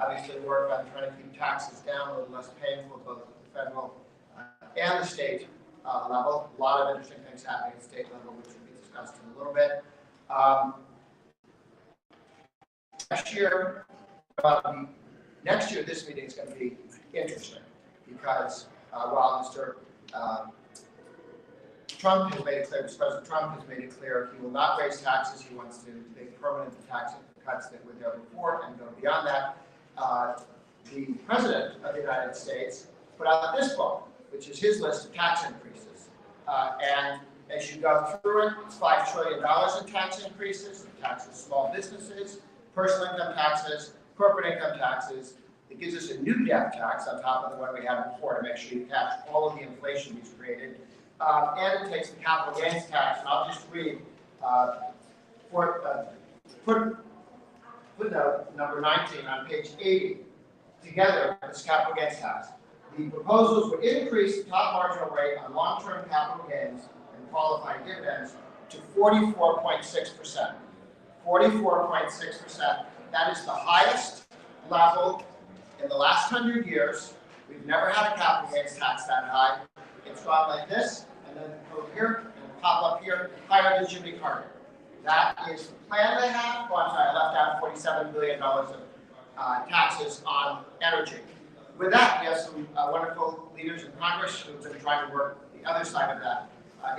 obviously work on trying to keep taxes down, a little less painful, both at the federal and the state level. A lot of interesting things happening at the state level, which will be discussed in a little bit. Next year, this meeting is going to be interesting because while Mr. Trump has made it clear, President Trump has made it clear he will not raise taxes. He wants to make permanent tax cuts that were there before and go beyond that. The President of the United States put out this book, which is his list of tax increases. And as you go through it, it's $5 trillion in tax increases. It taxes small businesses, personal income taxes, corporate income taxes. It gives us a new death tax on top of the one we had before to make sure you catch all of the inflation he's created. And it takes the capital gains tax, and I'll just read footnote number 19 on page 80. Together, this capital gains tax. The proposals would increase the top marginal rate on long-term capital gains and qualified dividends to 44.6%. 44.6%. That is the highest level in the last 100 years. We've never had a capital gains tax that high. It's gone like this, and then over here, and pop up here, higher than Jimmy Carter. That is the plan they have. Oh, I'm sorry, I left out $47 billion of taxes on energy. With that, we have some wonderful leaders in Congress who have been trying to work the other side of that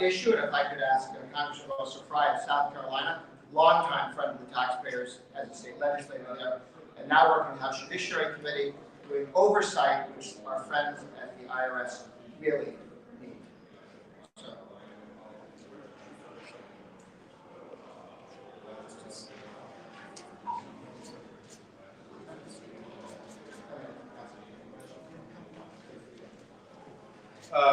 issue. And if I could ask Congresswoman Fry of South Carolina, longtime friend of the taxpayers as a state legislator there, and now working in the House Judiciary Committee, doing oversight, which our friends at the IRS really need. So.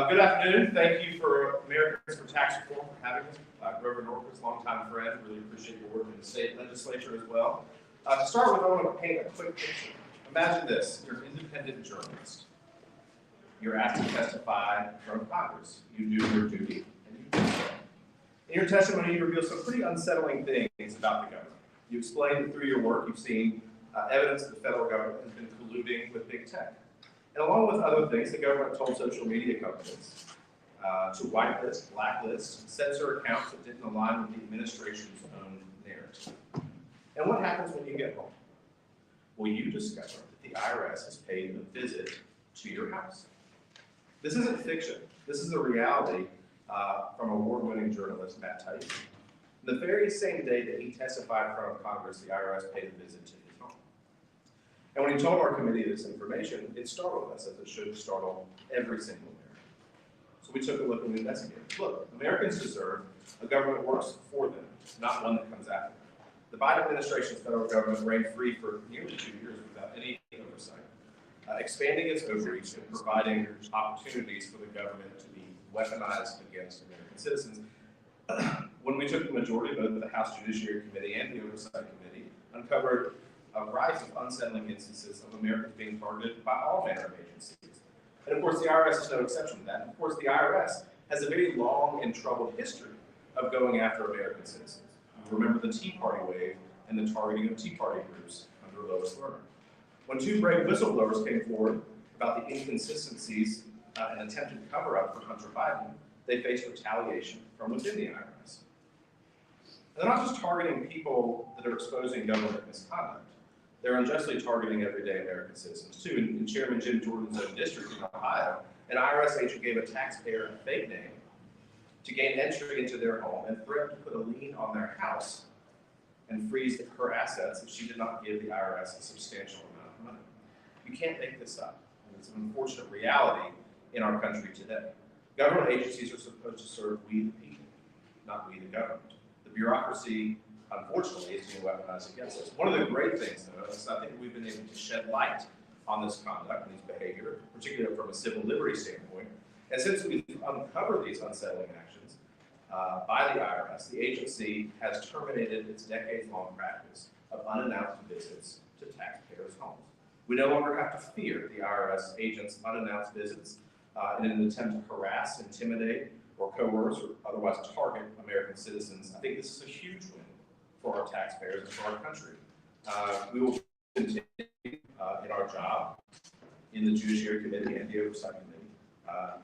Good afternoon. Thank you for Americans for Tax Reform for having us. Grover Norquist, longtime friend. Really appreciate your work in the state legislature as well. To start with, I want to paint a quick picture. Imagine this. You're an independent journalist. You're asked to testify in front of Congress. You do your duty, and you do so. In your testimony, you reveal some pretty unsettling things about the government. You explain that through your work, you've seen evidence that the federal government has been colluding with big tech. And along with other things, the government told social media companies to whitelist, blacklist, censor accounts that didn't align with the administration's own narrative. And what happens when you get home? Well, you discover that the IRS has paid a visit to your house. This isn't fiction. This is a reality from award-winning journalist Matt Tyson. The very same day that he testified in front of Congress, the IRS paid a visit to his home. And when he told our committee this information, it startled us, as it should startle every single American. So we took a look and we investigated. Look, Americans deserve a government that works for them, not one that comes after them. The Biden administration's federal government reigned free for nearly 2 years without any oversight, expanding its overreach and providing opportunities for the government to be weaponized against American citizens. When we took the majority vote of the House Judiciary Committee and the Oversight Committee, uncovered a rise of unsettling instances of Americans being targeted by all manner of agencies. And of course, the IRS is no exception to that. And of course, the IRS has a very long and troubled history of going after American citizens. Remember the Tea Party wave and the targeting of Tea Party groups under Lois Lerner. When two brave whistleblowers came forward about the inconsistencies and attempted cover-up for Hunter Biden, they faced retaliation from within the IRS. They're not just targeting people that are exposing government misconduct. They're unjustly targeting everyday American citizens, too. In Chairman Jim Jordan's own district in Ohio, an IRS agent gave a taxpayer a fake name to gain entry into their home and threatened to put a lien on their house and freeze her assets if she did not give the IRS a substantial amount of money. You can't make this up. And it's an unfortunate reality in our country today. Government agencies are supposed to serve we the people, not we the government. The bureaucracy, unfortunately, is being weaponized against us. One of the great things, though, is I think we've been able to shed light on this conduct and this behavior, particularly from a civil liberty standpoint. And since we've uncovered these unsettling actions by the IRS, the agency has terminated its decades-long practice of unannounced visits to taxpayers' homes. We no longer have to fear the IRS agents' unannounced visits in an attempt to harass, intimidate, or coerce, or otherwise target American citizens. I think this is a huge win for our taxpayers and for our country. We will continue in the Judiciary Committee and the Oversight Committee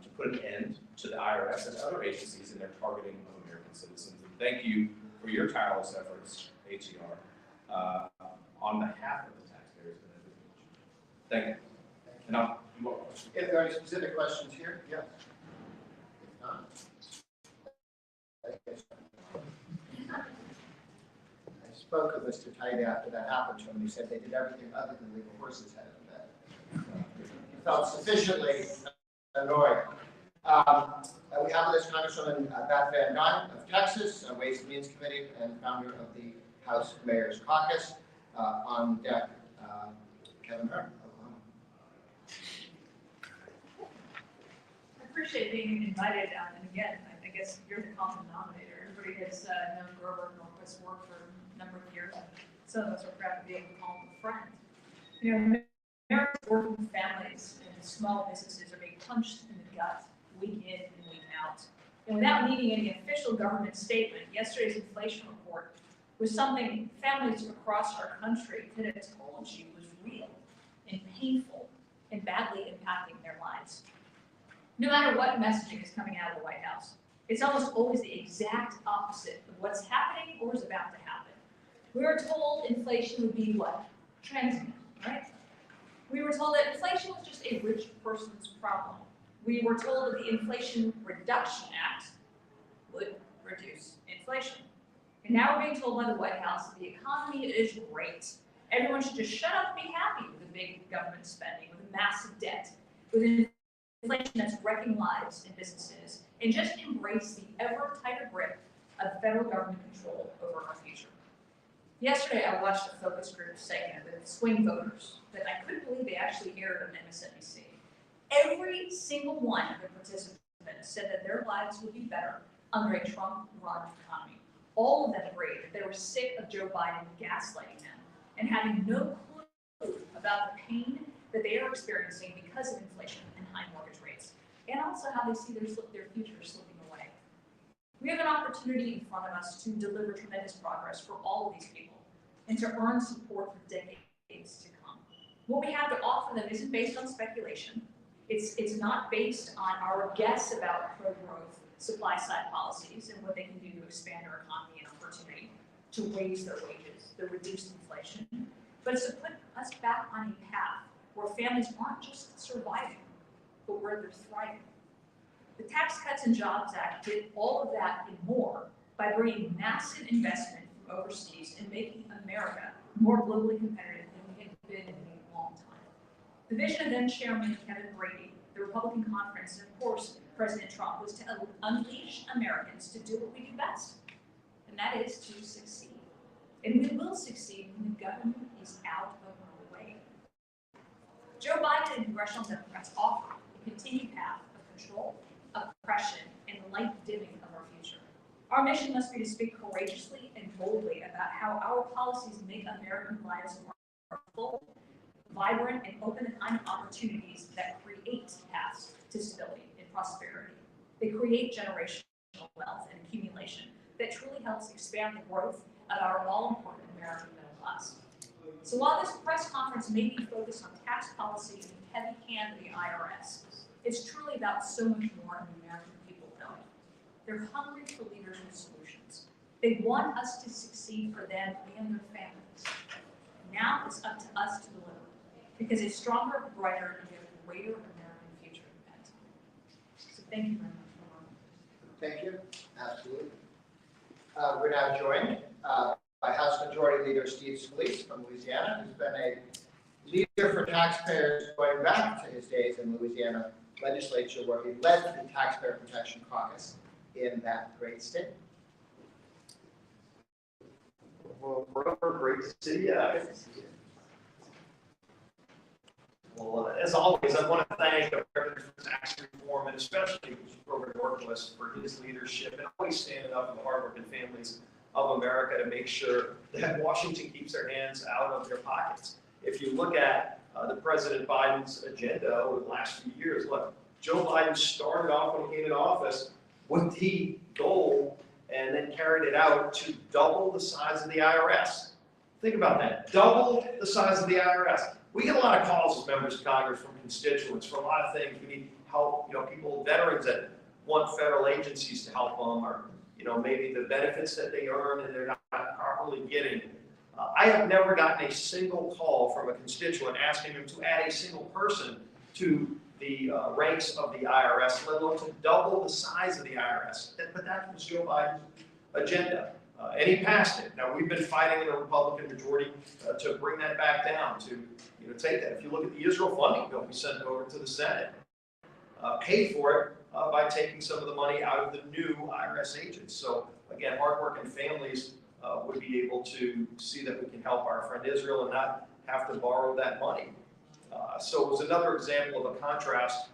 to put an end to the IRS and other agencies in their targeting of American citizens. And thank you for your tireless efforts, ATR, on behalf of the taxpayers. Thank you. And I'll do more questions. If there are any specific questions here, yes. If not, I spoke of Mr. Tide after that happened to him. He said they did everything other than leave a horse's head in bed. He felt sufficiently annoyed. We have with us Congresswoman Beth Van Duyne of Texas, Ways and Means Committee, and founder of the House Mayor's Caucus. On deck, Kevin Hern. I appreciate being invited, and again, I guess you're the common denominator. Everybody has known Grover Norquist's work for a number of years, and some of us are proud to be able to call him a friend. You know, America's working families and small businesses are being punched in the gut week in and week out. And without needing any official government statement, yesterday's inflation report was something families across our country could have told you was real and painful and badly impacting their lives. No matter what messaging is coming out of the White House, it's almost always the exact opposite of what's happening or is about to happen. We were told inflation would be what? Transient, right? We were told that inflation was just a rich person's problem. We were told that the Inflation Reduction Act would reduce inflation. And now we're being told by the White House that the economy is great. Everyone should just shut up and be happy with the big government spending, with the massive debt, with inflation that's wrecking lives and businesses, and just embrace the ever tighter grip of federal government control over our future. Yesterday, I watched a focus group segment with swing voters that I couldn't believe they actually aired on MSNBC. Every single one of the participants said that their lives would be better under a Trump-run economy. All of them agreed that they were sick of Joe Biden gaslighting them and having no clue about the pain that they are experiencing because of inflation and high mortgage rates, and also how they see their future slipping away. We have an opportunity in front of us to deliver tremendous progress for all of these people and to earn support for decades to come. What we have to offer them isn't based on speculation. It's not based on our guess about pro-growth supply-side policies and what they can do to expand our economy and opportunity, to raise their wages, to reduce inflation, but it's to put us back on a path where families aren't just surviving, but where they're thriving. The Tax Cuts and Jobs Act did all of that and more by bringing massive investment from overseas and making America more globally competitive than we had been in a long time. The vision of then Chairman Kevin Brady, the Republican conference, and of course, President Trump, was to unleash Americans to do what we do best, and that is to succeed. And we will succeed when the government is out of our way. Joe Biden and congressional Democrats offer a continued path of control, oppression, and light dimming of our future. Our mission must be to speak courageously and boldly about how our policies make American lives more full, vibrant, and open the kind of opportunities that create paths to stability and prosperity. They create generational wealth and accumulation that truly helps expand the growth of our all-important American middle class. So while this press conference may be focused on tax policy and the heavy hand of the IRS, it's truly about so much more than the American people know. They're hungry for leaders with solutions. They want us to succeed for them and their families. Now it's up to us to deliver, because a stronger, brighter, and a greater American future depends on it. So thank you very much for Thank you. Absolutely. We're now joined by House Majority Leader Steve Scalise from Louisiana, who's been a leader for taxpayers going back to his days in Louisiana legislature, where he led the Taxpayer Protection Caucus in that great state. Well, Grover, great to see you. Well, as always, I want to thank Americans for Tax Reform, and especially Grover Norquist for his leadership and always standing up for the hardworking families of America to make sure that Washington keeps their hands out of their pockets. If you look at the President Biden's agenda over the last few years, look, Joe Biden started off when he came in office with the goal and then carried it out to double the size of the IRS. Think about that, double the size of the IRS. We get a lot of calls as members of Congress from constituents for a lot of things. We need help, people, veterans that want federal agencies to help them, or, maybe the benefits that they earn and they're not properly getting. I have never gotten a single call from a constituent asking them to add a single person to the ranks of the IRS, let alone to double the size of the IRS. But that was Joe Biden's agenda, and he passed it. Now, we've been fighting in a Republican majority to bring that back down, to take that. If you look at the Israel funding bill we sent over to the Senate, paid for it by taking some of the money out of the new IRS agents. So again, hardworking families would be able to see that we can help our friend Israel and not have to borrow that money. So it was another example of a contrast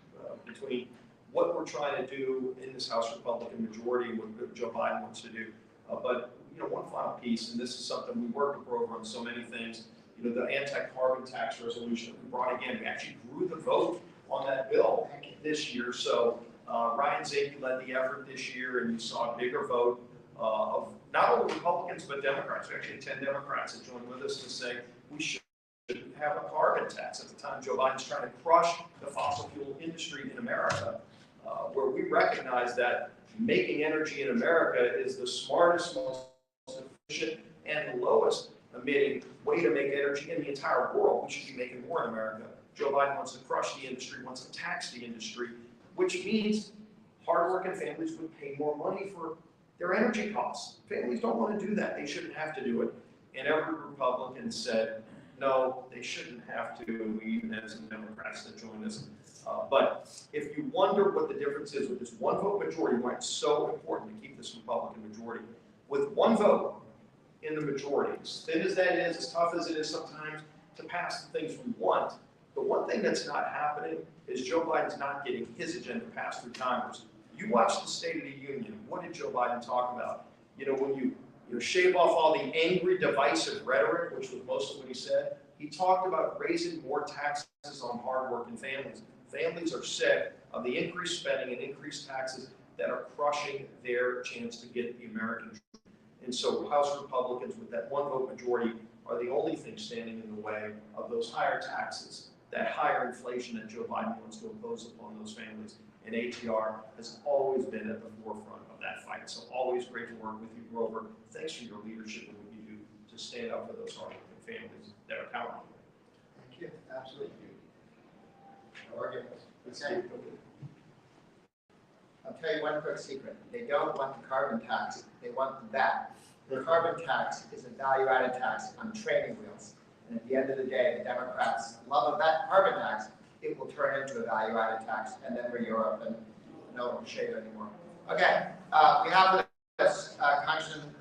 between what we're trying to do in this House Republican majority and what Joe Biden wants to do. But one final piece, and this is something we work with Grover on so many things. The anti-carbon tax resolution that we brought again, we actually grew the vote on that bill this year. So Ryan Zappi led the effort this year, and you saw a bigger vote of not only Republicans but Democrats. We actually had 10 Democrats that joined with us to say we should have a carbon tax. At the time, Joe Biden's trying to crush the fossil fuel industry in America, where we recognize that making energy in America is the smartest, most efficient, and the lowest emitting way to make energy in the entire world. We should be making more in America. Joe Biden wants to crush the industry, wants to tax the industry, which means hardworking families would pay more money for their energy costs. Families don't want to do that. They shouldn't have to do it. And every Republican said, no, they shouldn't have to. And we even had some Democrats that joined us. But if you wonder what the difference is with this one vote majority, why it's so important to keep this Republican majority, with one vote in the majority, as thin as that is, as tough as it is sometimes to pass the things we want, the one thing that's not happening is Joe Biden's not getting his agenda passed through Congress. You watch the State of the Union. What did Joe Biden talk about? When you shave off all the angry, divisive rhetoric, which was most of what he said, he talked about raising more taxes on hardworking families. Families are sick of the increased spending and increased taxes that are crushing their chance to get the American dream. And so House Republicans with that one vote majority are the only thing standing in the way of those higher taxes, that higher inflation that Joe Biden wants to impose upon those families. And ATR has always been at the forefront of that fight. So always great to work with you, Grover. Thanks for your leadership and what you do to stand up for those hardworking families that are counting on you. Thank you. Absolutely. No arguments. Okay. I'll tell you one quick secret. They don't want the carbon tax. They want that. The carbon tax is a value-added tax on training wheels. And at the end of the day, the Democrats love that carbon tax. It will turn into a value-added tax, and then we're Europe and no shade anymore. Okay, we have with us Congressman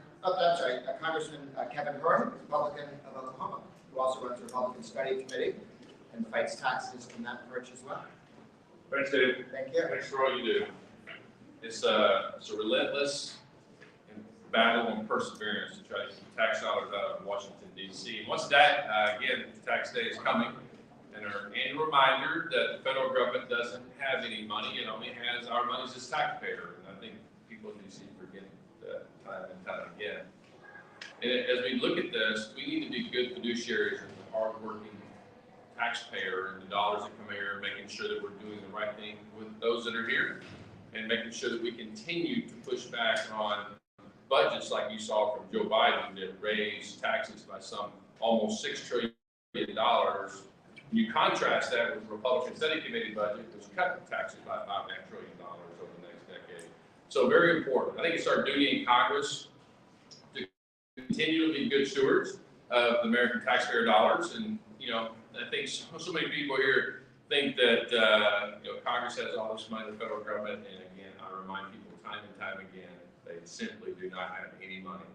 Kevin Hern, Republican of Oklahoma, who also runs the Republican Study Committee and fights taxes from that perch as well. Thanks, Dave. Thank you. Thanks for all you do. It's a relentless battle and perseverance to try to keep tax dollars out of Washington, D.C. And once that, again, tax day is coming, and our annual reminder that the federal government doesn't have any money, it only has our money as taxpayer. And I think people in D.C. forget that time and time again. And as we look at this, we need to be good fiduciaries of the hardworking taxpayer and the dollars that come here, making sure that we're doing the right thing with those that are here, and making sure that we continue to push back on budgets like you saw from Joe Biden that raised taxes by some almost $6 trillion. When you contrast that with the Republican Study Committee budget, which cut taxes by $5.5 trillion over the next decade. So very important. I think it's our duty in Congress to continue to be good stewards of the American taxpayer dollars. And, I think so many people here think that, Congress has all this money, the federal government, and again, I remind people time and time again, they simply do not have any money.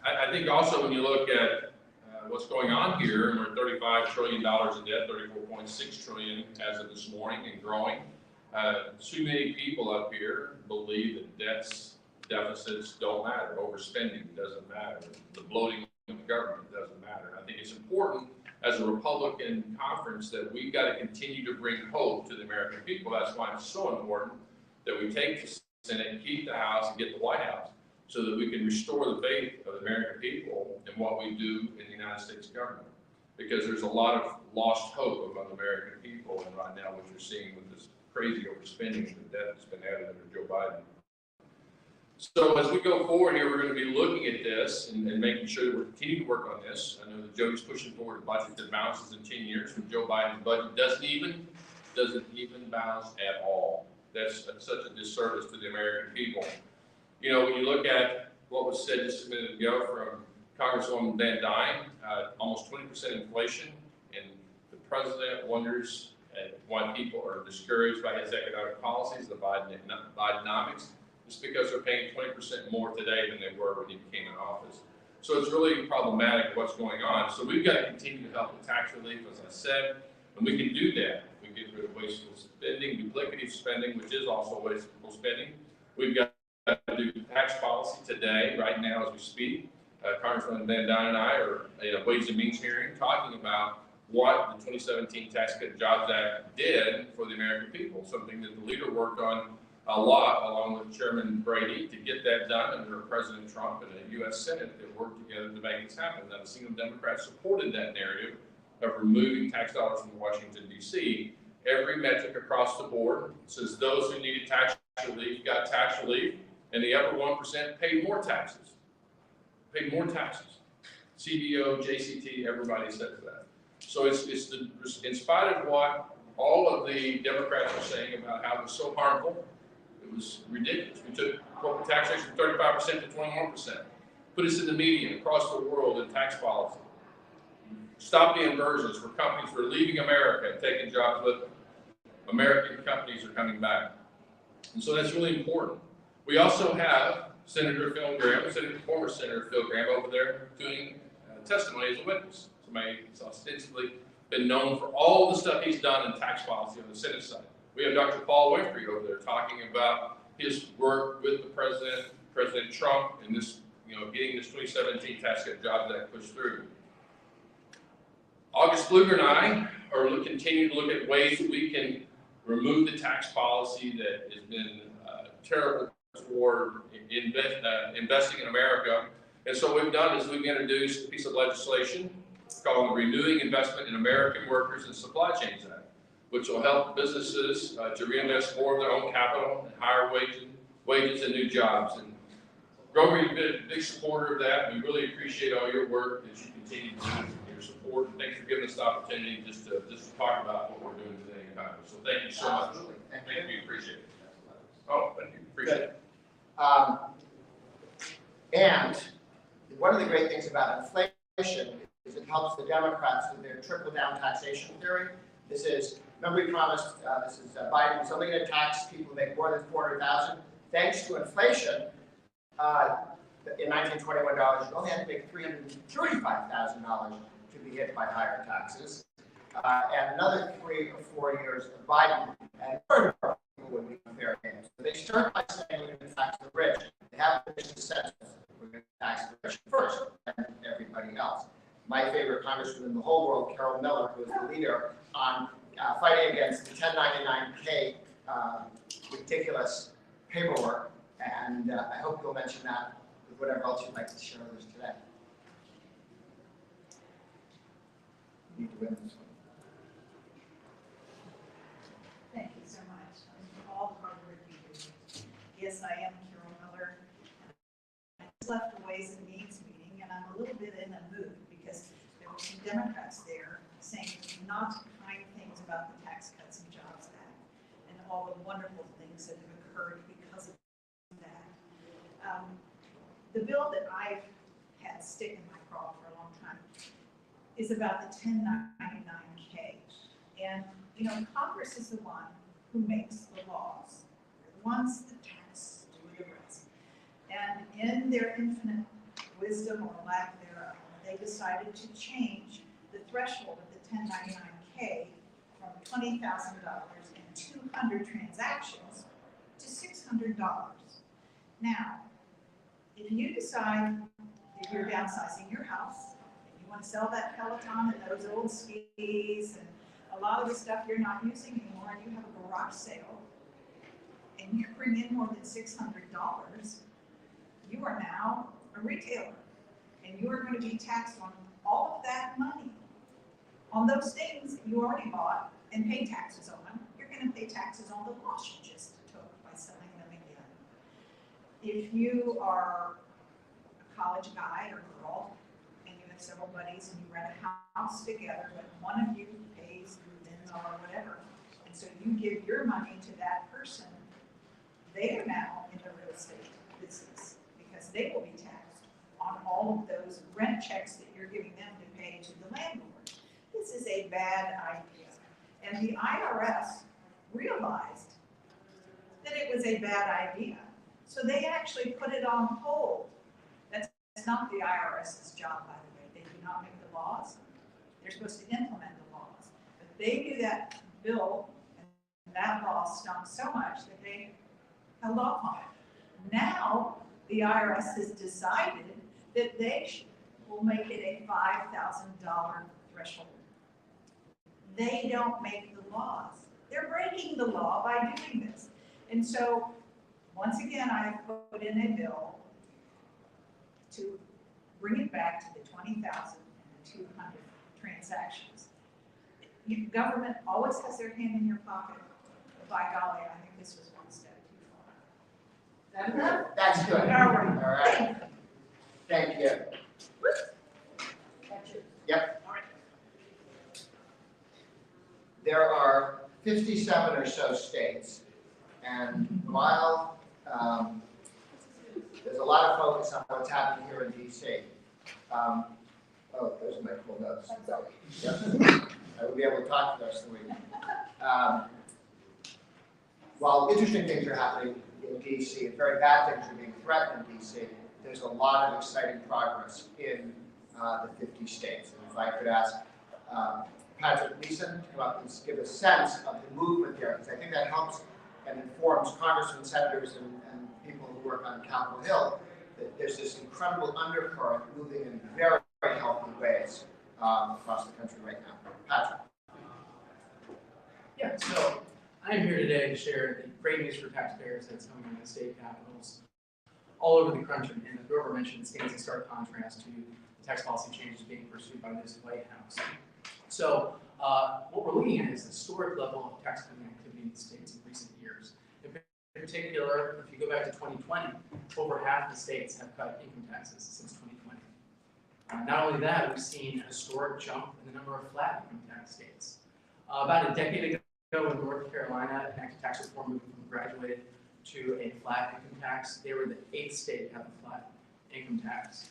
I think also when you look at what's going on here, and we're $35 trillion in debt, $34.6 trillion as of this morning and growing. Too many people up here believe that deficits don't matter, overspending doesn't matter, the bloating of the government doesn't matter. I think it's important as a Republican conference that we've got to continue to bring hope to the American people. That's why it's so important that we take the Senate, keep the House, and get the White House, so that we can restore the faith of the American people in what we do in the United States government. because there's a lot of lost hope among American people, and right now what you're seeing with this crazy overspending and the debt that's been added under Joe Biden. So as we go forward here, we're going to be looking at this and making sure that we're continuing to work on this. I know that Joe's pushing forward a budget that balances in 10 years, but Joe Biden's budget doesn't even balance at all. That's such a disservice to the American people. You know, when you look at what was said just a minute ago from Congresswoman Van Duyne, almost 20% inflation, and the president wonders why people are discouraged by his economic policies, the Bidenomics. It's because they're paying 20% more today than they were when he became in office. So it's really problematic what's going on. So we've got to continue to help with tax relief, as I said, and we can do that. We get rid of wasteful spending, duplicative spending, which is also wasteful spending. We've got to do tax policy today, right now as we speak. Congressman Van Duyne and I are in a Ways and Means hearing talking about what the 2017 Tax Cut and Jobs Act did for the American people, something that the leader worked on a lot, along with Chairman Brady, to get that done under President Trump and the U.S. Senate that worked together to make this happen. Now, the single Democrats supported that narrative of removing tax dollars from Washington, D.C. Every metric across the board says those who needed tax relief got tax relief, and the upper 1% paid more taxes. Paid more taxes. CBO, JCT, everybody says that. So it's in spite of what all of the Democrats are saying about how it was so harmful, it was ridiculous. We took corporate tax rates from 35% to 21%. Put us in the median across the world in tax policy. Stop the inversions for companies who are leaving America and taking jobs with them. American companies are coming back. And so that's really important. We also have Senator Phil Gramm, former Senator Phil Gramm over there doing testimony as a witness. Somebody who's ostensibly been known for all the stuff he's done in tax policy on the Senate side. We have Dr. Paul Winfrey over there talking about his work with the President Trump, and this, getting this 2017 Tax Cut Jobs Act pushed through. August Pfluger and I are continuing to look at ways that we can remove the tax policy that has been terrible toward investing in America. And so what we've done is we've introduced a piece of legislation called the Renewing Investment in American Workers and Supply Chains Act, which will help businesses to reinvest more of their own capital and higher wages and new jobs. And Grover, you've been a big supporter of that. We really appreciate all your work that you continue to do, and your support. And thanks for giving us the opportunity just to talk about what we're doing today in Congress. So thank you so much. Thank you. Appreciate it. Oh, thank you. Appreciate it. And one of the great things about inflation is it helps the Democrats with their trickle-down taxation theory. This is, remember we promised, this is Biden was only going to tax people who make more than $400,000. Thanks to inflation, in 1921 dollars, you only had to make $335,000 to be hit by higher taxes. And another 3 or 4 years of Biden, and more people would be fair game. So they start by saying we're going to tax the rich. They have the rich consensus. We're going to tax the rich first, and everybody else. My favorite congresswoman in the whole world, Carol Miller, who is the leader on fighting against the 1099K ridiculous paperwork. And I hope you'll mention that with whatever else you'd like to share with us today. You need to win this one. Thank you so much for all the hard work you do. Yes, I am Carol Miller. I just left the Ways and Means meeting, and I'm a little bit in a mood because there were some Democrats there saying not kind things about the Tax Cuts and Jobs Act and all the wonderful things that have occurred because of that. The bill that I've had stick in my craw for a long time is about the 1099K. And, Congress is the one who makes the laws. They're the ones that tax do the rest. And in their infinite wisdom or lack thereof, they decided to change the threshold of the 1099K from $20,000 and 200 transactions to $600. Now, if you decide that you're downsizing your house, and you want to sell that Peloton and those old skis and a lot of the stuff you're not using anymore, and you have a garage sale, and you bring in more than $600, you are now a retailer, and you are going to be taxed on all of that money on those things you already bought and paid taxes on, you're gonna pay taxes on the loss you just took by selling them again. If you are a college guy or girl, and you have several buddies and you rent a house together, but one of you pays the or whatever, and so you give your money to that person, they are now in the real estate business because they will be taxed on all of those rent checks that you're giving them to pay to the landlord. This is a bad idea. And the IRS realized that it was a bad idea. So they actually put it on hold. That's not the IRS's job, by the way. They do not make the laws. They're supposed to implement the laws. But they knew that bill and that law stunk so much that they held off on it. Now, the IRS has decided that they will make it a $5,000 threshold. They don't make the laws. They're breaking the law by doing this. And so, once again, I have put in a bill to bring it back to the 20,000 and the 200 transactions. Government always has their hand in your pocket. But by golly, I think this was one step too far. Is that enough? That's good. All right. All right. Thank you. That's it. Yep. All right. There are 57 or so states, and while there's a lot of focus on what's happening here in DC. Oh, those are my cool notes. Yep. I will be able to talk to those the week. While interesting things are happening in DC and very bad things are being threatened in DC, there's a lot of exciting progress in the 50 states. And if I could ask Patrick Leeson to come up and give a sense of the movement there, because I think that helps and informs congressmen, senators, and people who work on Capitol Hill, that there's this incredible undercurrent moving in very, very healthy ways across the country right now. Patrick. Yeah, so I am here today to share the great news for taxpayers that's coming in the state capitals all over the country. And as Grover mentioned, it stands in stark contrast to the tax policy changes being pursued by this White House. So what we're looking at is the historic level of tax cutting activity in the states in recent years. In particular, if you go back to 2020, over half the states have cut income taxes since 2020. Not only that, we've seen a historic jump in the number of flat income tax states. About a decade ago in North Carolina, enacted tax reform moved from graduated to a flat income tax. They were the 8th state to have a flat income tax.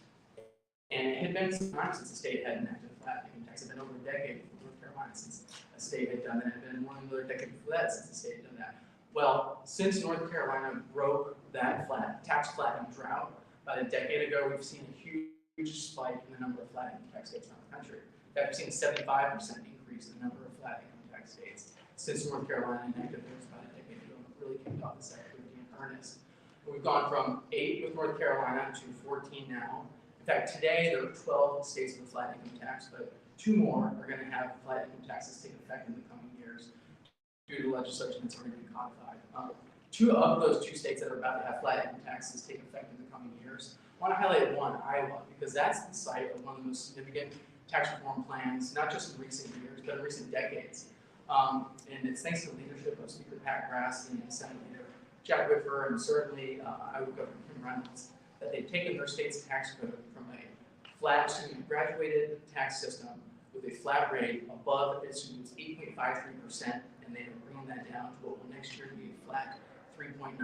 And it had been some time since the state had enacted a flat income tax. It had been over a decade for North Carolina since a state had done that. It had been more than another decade before that since the state had done that. Well, since North Carolina broke that tax flattening drought about a decade ago, we've seen a huge spike in the number of flat income tax states around the country. In fact, we've seen a 75% increase in the number of flat income tax states since North Carolina enacted theirs about a decade ago, and really kicked off this activity in earnest. And we've gone from 8 with North Carolina to 14 now. In fact, today there are 12 states with a flat income tax, but 2 more are going to have flat income taxes take effect in the coming years due to legislation that's already been codified. 2 of those 2 states that are about to have flat income taxes take effect in the coming years. I want to highlight one, Iowa, because that's the site of one of the most significant tax reform plans, not just in recent years, but in recent decades. And it's thanks to the leadership of Speaker Pat Grass and Senate Leader Jack Whitver, and certainly Iowa Governor Kim Reynolds, that they've taken their state's tax code from a graduated tax system with a flat rate above its 8.53%, and they have bringing that down to what will next year be a flat 3.9%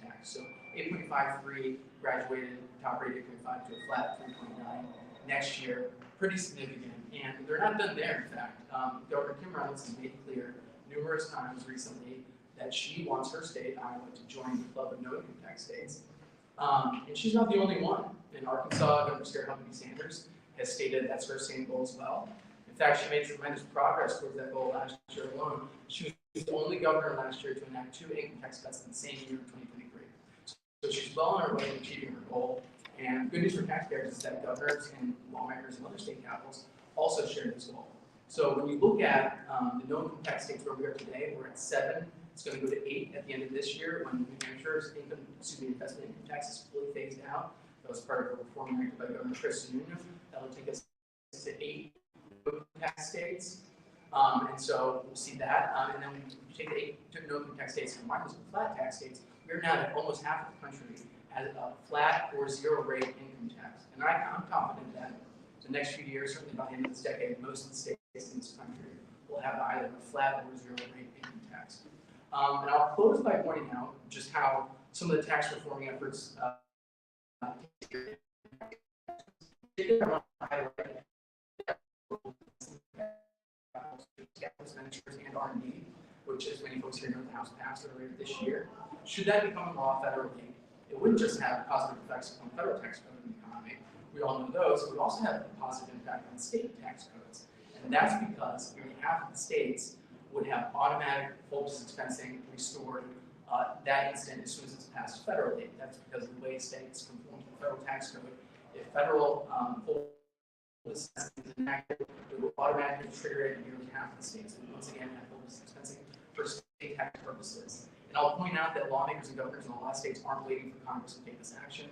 tax. So 8.53 graduated, top rate 8.5 to a flat 3.9 next year. Pretty significant, and they're not done there. In fact, Governor Kim Reynolds has made it clear numerous times recently that she wants her state, Iowa, to join the club of no income tax states. And she's not the only one. In Arkansas, Governor Sarah Huckabee Sanders has stated that's her same goal as well. In fact, she made tremendous progress towards that goal last year alone. She was the only governor last year to enact 2 income tax cuts in the same year, 2023. So she's well on her way to achieving her goal. And good news for taxpayers is that governors and lawmakers in other state capitals also share this goal. So when you look at the no income tax states where we are today, we're at 7. It's going to go to 8 at the end of this year when New Hampshire's investment income tax is fully phased out. That was part of a reform enacted by Governor Chris Sununu. That'll take us to 8 tax states. And so we'll see that. And then when you take the no income tax states and combine those with flat tax states, we're now at almost half of the country has a flat or zero rate income tax. And I'm confident that the next few years, certainly by the end of this decade, most of the states in this country will have either a flat or zero rate income tax. And I'll close by pointing out just how some of the tax reforming efforts expenditures and R&D, which, as many folks here know, the House passed earlier this year. Should that become law federally, it wouldn't just have positive effects on federal tax code and the economy. We all know those. It would also have a positive impact on state tax codes. And that's because nearly half of the states would have automatic full business expensing restored that instant as soon as it's passed federally. That's because of the way states conform to the federal tax code. If federal full business expensing is enacted, it will automatically trigger it in nearly half of the states. And once again, have full business expensing for state tax purposes. And I'll point out that lawmakers and governors in a lot of states aren't waiting for Congress to take this action.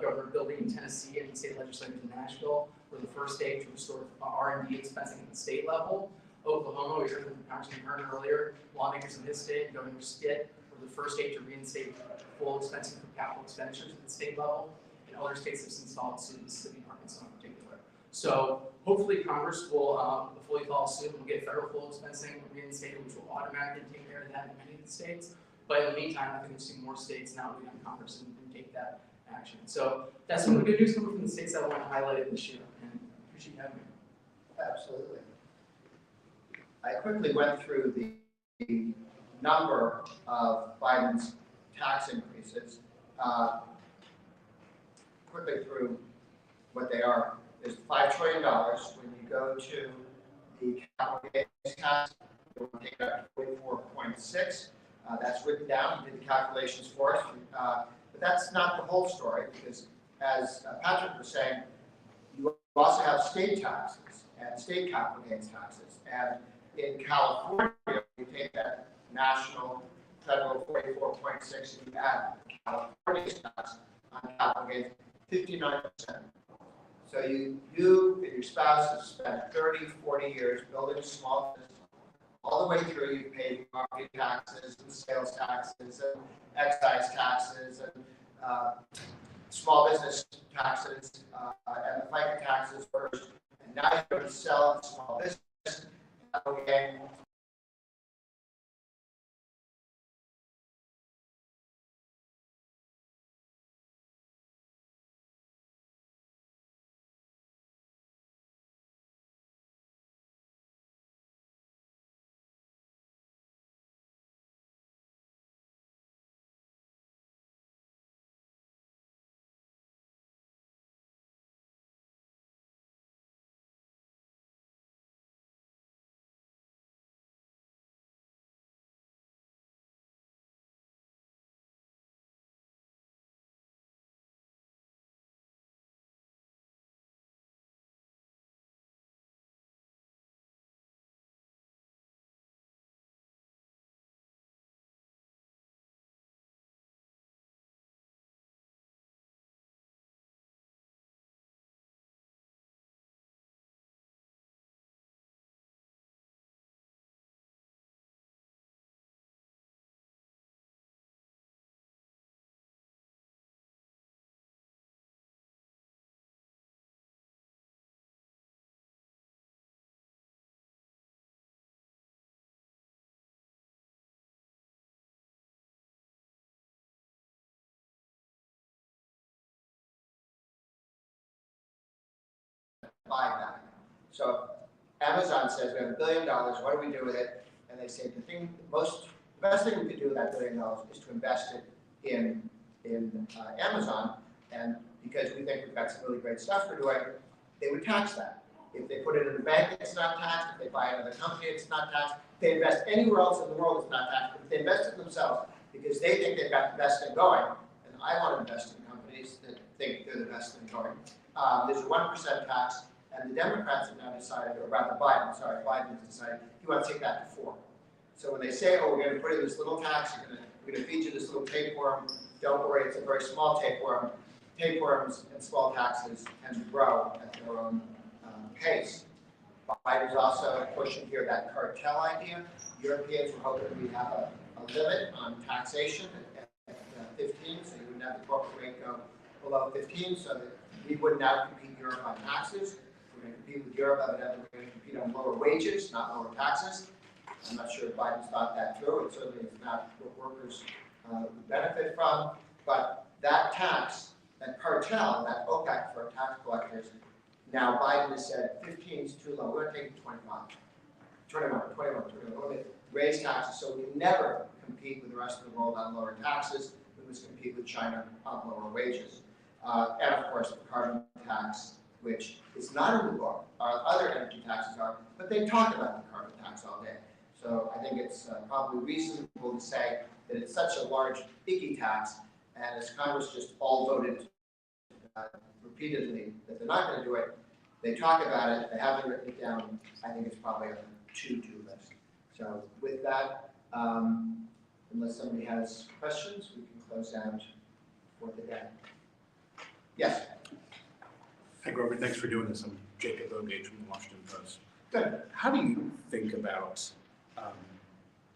Governor Bill Lee in Tennessee and the state legislators in Nashville were the first state to restore R&D expensing at the state level. Oklahoma, we heard from Congressman Hern earlier, lawmakers in his state, Governor Stitt, were the first state to reinstate full expensing for capital expenditures at the state level. And other states have since followed suit, Mississippi and Arkansas in particular. So hopefully Congress will fully follow suit and we'll get federal full expensing reinstated, which will automatically take care of that in many of the states. But in the meantime, I think we've seen more states now waiting on Congress and take that action. So that's some of the good news coming from the states that I want to highlight this year, and appreciate you having me. Absolutely. I quickly went through the number of Biden's tax increases, quickly through what they are. There's $5 trillion. When you go to the capital gains tax, we'll take it up to 44.6. That's written down. He did the calculations for us. But that's not the whole story, because as Patrick was saying, you also have state taxes and state capital gains taxes. And in California, you take that national federal 44.6 and you add California's tax on capital gains, 59%. So you and your spouse have spent 30, 40 years building a small business. All the way through, you've paid property taxes and sales taxes and excise taxes and small business taxes and the FICA taxes first. And now you're going to sell the small business. Okay. Buyback. So Amazon says we have $1 billion. What do we do with it? And they say the best thing we could do with that $1 billion is to invest it in Amazon. And because we think we've got some really great stuff we're doing, they would tax that. If they put it in a bank, it's not taxed. If they buy another company, it's not taxed. If they invest anywhere else in the world, it's not taxed. But if they invest in themselves because they think they've got the best thing going, and I want to invest in companies that think they're the best thing going, there's a 1% tax. And the Democrats have now decided, or rather Biden has decided he wants to take that to 4. So when they say, oh, we're going to put in this little tax, we're going to feed you this little tapeworm, don't worry, it's a very small tapeworm. Tapeworms and small taxes tend to grow at their own pace. Biden's also pushing here that cartel idea. Europeans were hoping we'd have a limit on taxation at 15, so you wouldn't have the corporate rate go below 15, so that we wouldn't outcompete Europe on taxes. We're going to compete with Europe, evidently we're going to compete on lower wages, not lower taxes. I'm not sure if Biden's thought that through. It certainly is not what workers would benefit from. But that tax, that cartel, that OPEC for tax collectors, now Biden has said 15 is too low. We're going to take it to 21. We're going to raise taxes so we can never compete with the rest of the world on lower taxes. We must compete with China on lower wages. And of course, the carbon tax, which is not in the book. Other energy taxes are, but they talk about the carbon tax all day. So I think it's probably reasonable to say that it's such a large, icky tax, and as Congress just all voted repeatedly that they're not going to do it, they talk about it, they haven't written it down. I think it's probably on the to-do list. So with that, unless somebody has questions, we can close out for the day. Yes? Hi, Grover. Thanks for doing this. I'm Jacob Ogage from the Washington Post. Good. How do you think about,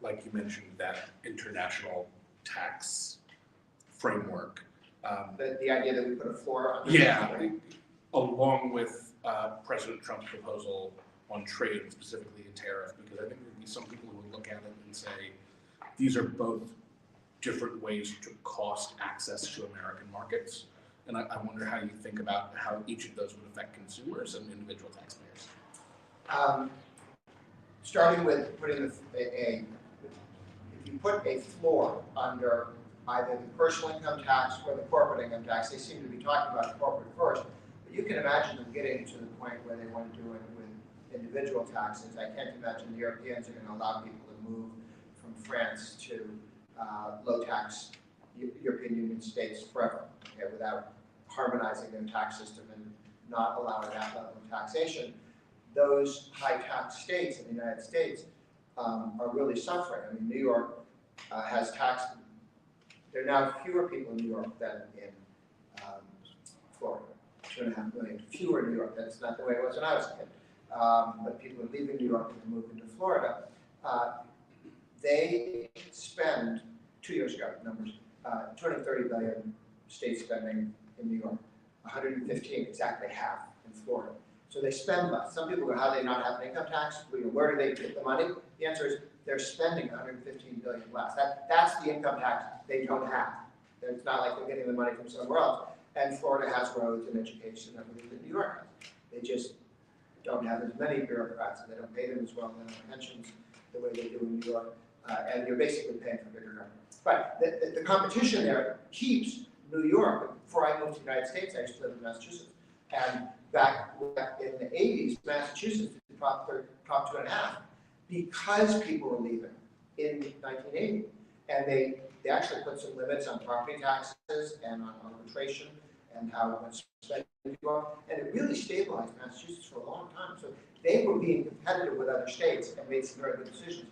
like you mentioned, that international tax framework? The idea that we put a floor on. Yeah, along with President Trump's proposal on trade, specifically a tariff, because I think there'd be some people who would look at it and say, these are both different ways to cost access to American markets. And I wonder how you think about how each of those would affect consumers and individual taxpayers. Starting with putting if you put a floor under either the personal income tax or the corporate income tax, they seem to be talking about corporate first, but you can imagine them getting to the point where they want to do it with individual taxes. I can't imagine the Europeans are going to allow people to move from France to low tax European Union states forever, okay, without harmonizing their tax system and not allowing that level of taxation. Those high tax states in the United States are really suffering. I mean, New York has tax. There are now fewer people in New York than in Florida. 2.5 million fewer in New York. That's not the way it was when I was a kid. But people are leaving New York and moving to Florida. They spend 2 years ago numbers 230 billion state spending in New York, 115, exactly half in Florida. So they spend less. Some people go, how do they not have an income tax? Where do they get the money? The answer is they're spending 115 billion less. That's the income tax they don't have. It's not like they're getting the money from somewhere else. And Florida has roads and education and everything that New York has. They just don't have as many bureaucrats, and they don't pay them as well. They don't have pensions the way they do in New York. And you're basically paying for bigger government. But the competition there keeps New York. Before I moved to the United States, I used to live in Massachusetts. And back in the 80s, Massachusetts dropped 2.5 because people were leaving in 1980. And they actually put some limits on property taxes and on arbitration and how much spending people are. And it really stabilized Massachusetts for a long time. So they were being competitive with other states and made some very good decisions.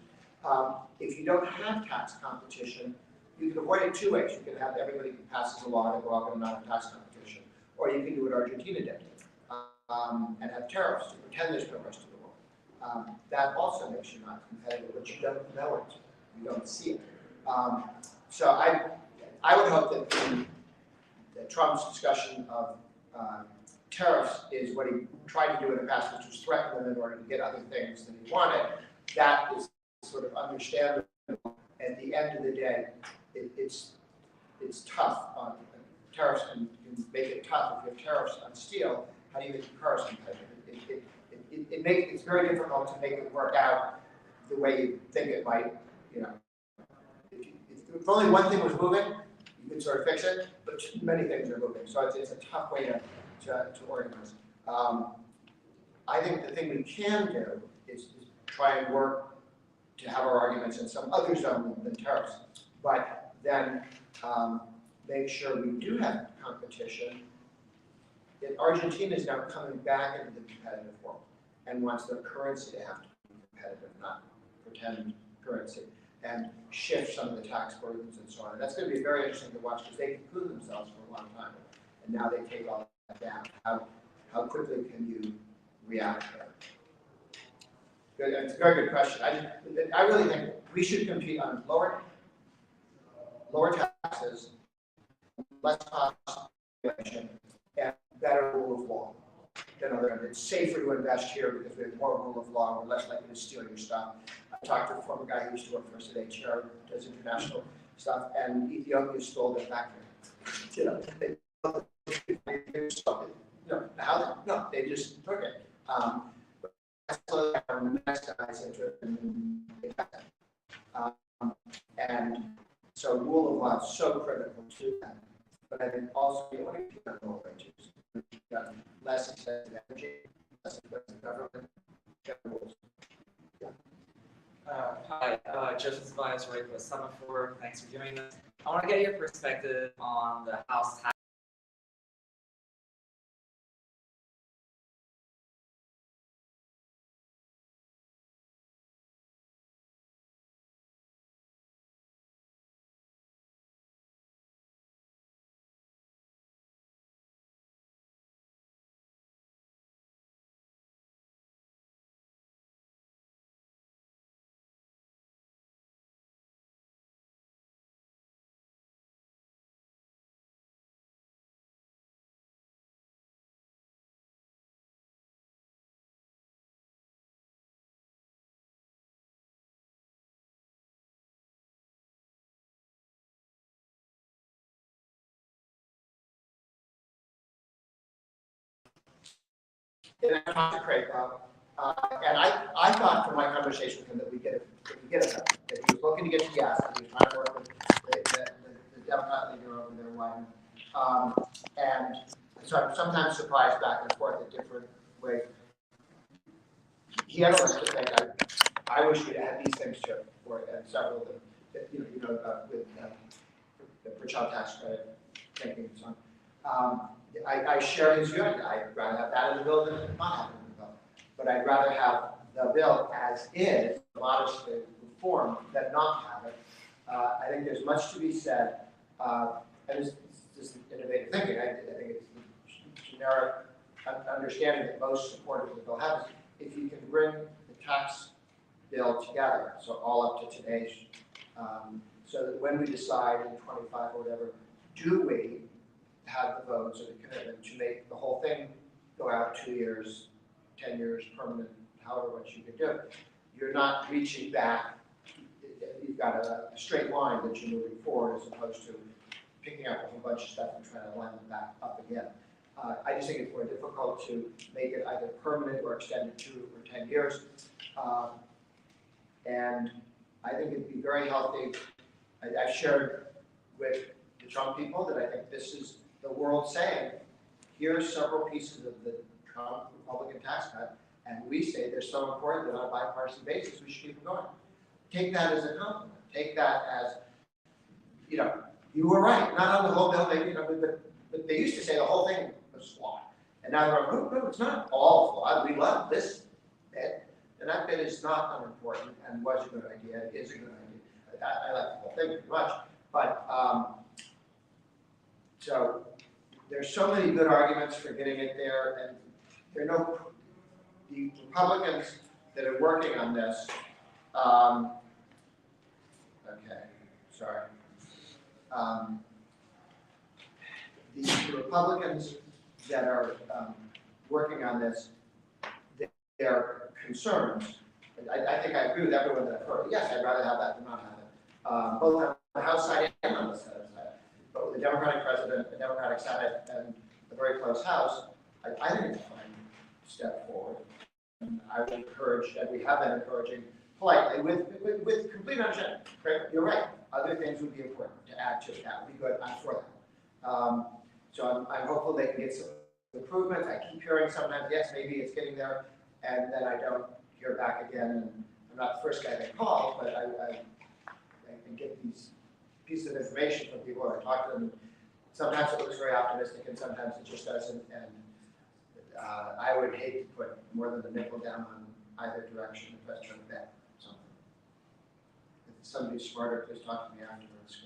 If you don't have tax competition, you can avoid it two ways. You can have everybody passes a law to go up and not have tax competition. Or you can do what Argentina did and have tariffs to pretend there's no rest of the world. That also makes you not competitive, but you don't know it. You don't see it. So I would hope that Trump's discussion of tariffs is what he tried to do in the past, which was threaten them in order to get other things that he wanted. That is sort of understandable. At the end of the day, it's tough. Tariffs can make it tough. If you have tariffs on steel, how do you make your cars competitive? It's very difficult to make it work out the way you think it might. You know, if only one thing was moving, you could sort of fix it. But many things are moving, so it's a tough way to organize. I think the thing we can do is try and work to have our arguments in some other zone than tariffs, but then make sure we do have competition. Argentina is now coming back into the competitive world and wants their currency to have to be competitive, not pretend currency, and shift some of the tax burdens and so on. And that's going to be very interesting to watch because they cocooned themselves for a long time, and now they take all that down. How quickly can you react there? Good, it's a very good question. I really think we should compete on lower taxes, less cost regulation, and better rule of law. You know, it's safer to invest here because we have more rule of law, we're less likely to steal your stuff. I talked to a former guy who used to work for us at ATR, does international stuff, and Ethiopia stole their factory. You know, they just took it. So the next guy's interested in and so rule of law is so critical to that. But I think also you want to keep that low wages. Less expensive energy, less expensive government, better rules. Yeah. Hi, Joseph Scalise, right with Summit for. Thanks for doing this. I want to get your perspective on the House tax. And I talked to Craig about, and I thought from my conversation with him that we get it, that he was looking to get to yes, that he was trying to work with the Democrat leader over there, Wyden. And so I'm sometimes surprised back and forth in different ways. He had a list of things I wish we'd had these things too, and several of them, with the per child tax credit, thinking and so on. I share his view. I'd rather have that in the bill than not have it in the bill. But I'd rather have the bill as is, modestly reformed, than not have it. I think there's much to be said, and it's just innovative thinking. I think it's the generic understanding that most supporters of the bill have. If you can bring the tax bill together, so all up to today's, so that when we decide in 25 or whatever, do we have the votes or the commitment to make the whole thing go out 2 years, 10 years, permanent, however much you can do. You're not reaching back. You've got a straight line that you're moving forward as opposed to picking up a whole bunch of stuff and trying to line them back up again. I just think it's more difficult to make it either permanent or extended 2 or 10 years. And I think it'd be very healthy. I've shared with the Trump people that I think this is the world saying, here's several pieces of the Trump Republican tax cut, and we say they're so important that on a bipartisan basis we should keep them going. Take that as a compliment. Take that as, you were right. Not on the whole bill, maybe, but they used to say the whole thing was flawed, and now they're like, no, it's not all flawed. We love this bit, and that bit is not unimportant and was a good idea. It is a good idea. I like the whole thing pretty much, but. So there's so many good arguments for getting it there, and the Republicans that are working on this. Okay, sorry. The Republicans that are working on this, their concerns. I think I agree with everyone that I've heard. Yes, I'd rather have that than not have it, both on the House side and on the Senate side. But with the Democratic president, the Democratic Senate, and the very close House, I think it's a fine step forward. And I would encourage, and we have been encouraging politely, with complete understanding. You're right. Other things would be important to add to it. That would be good. I'm for that. So I'm hopeful they can get some improvements. I keep hearing sometimes, yes, maybe it's getting there, and then I don't hear back again. And I'm not the first guy they call, but I can get these pieces of information from people, or I talk to them. Sometimes it looks very optimistic, and sometimes it just doesn't. And I would hate to put more than the nickel down on either direction if I was trying to bet something. If somebody's smarter, please talk to me afterwards.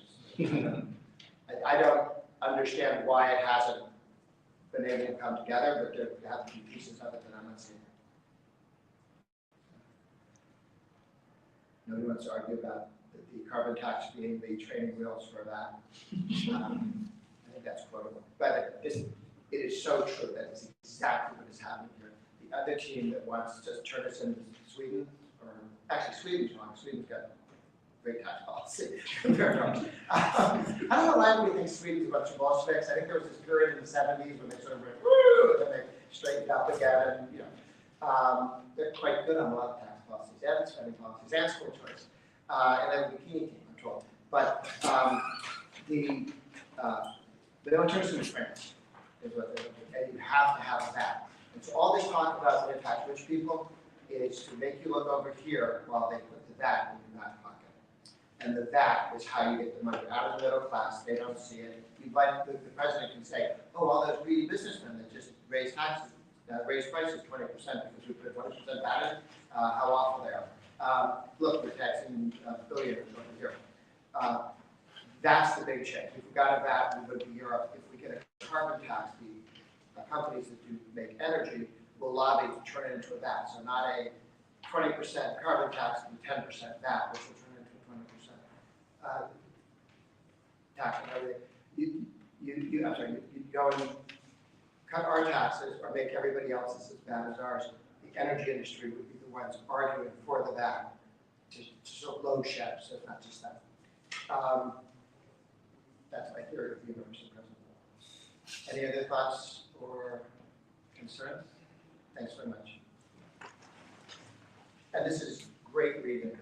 Because I don't understand why it hasn't been able to come together, but there have to be pieces of it that I'm not seeing. Nobody wants to argue about the carbon tax being the training wheels for that. I think that's quotable, but it is so true that it's exactly what is happening here. The other team that wants to turn us into Sweden, or actually Sweden's wrong, Sweden's got great tax policy. I don't know why we think Sweden's a bunch of Bolsheviks. I think there was this period in the 70s when they sort of went, woo, and then they straightened up again, and they're quite good on a lot of tax policies and spending policies and school choice, and then bikini team control. But they don't turn us into France, is what they're looking at, and you have to have that. And so all this talk about the tax rich people is to make you look over here while they put the VAT in your back pocket. And the VAT is how you get the money out of the middle class. They don't see it. The president can say, oh, all those greedy businessmen that just raise taxes, raise prices 20% because we put 20% VAT in, how awful they are. Look, we're taxing billionaires over here. That's the big change. If we got a VAT, we would be Europe. If we get a carbon tax, the companies that do make energy will lobby to turn it into a VAT. So not a 20% carbon tax and 10% VAT, which will turn into a 20% tax and everything. You go and cut our taxes or make everybody else's as bad as ours. The energy industry would be the ones arguing for the VAT to sort of load shed, so it's not just that. That's my theory of the universe, Mr. President. Any other thoughts or concerns? Thanks very much. And this is great reading.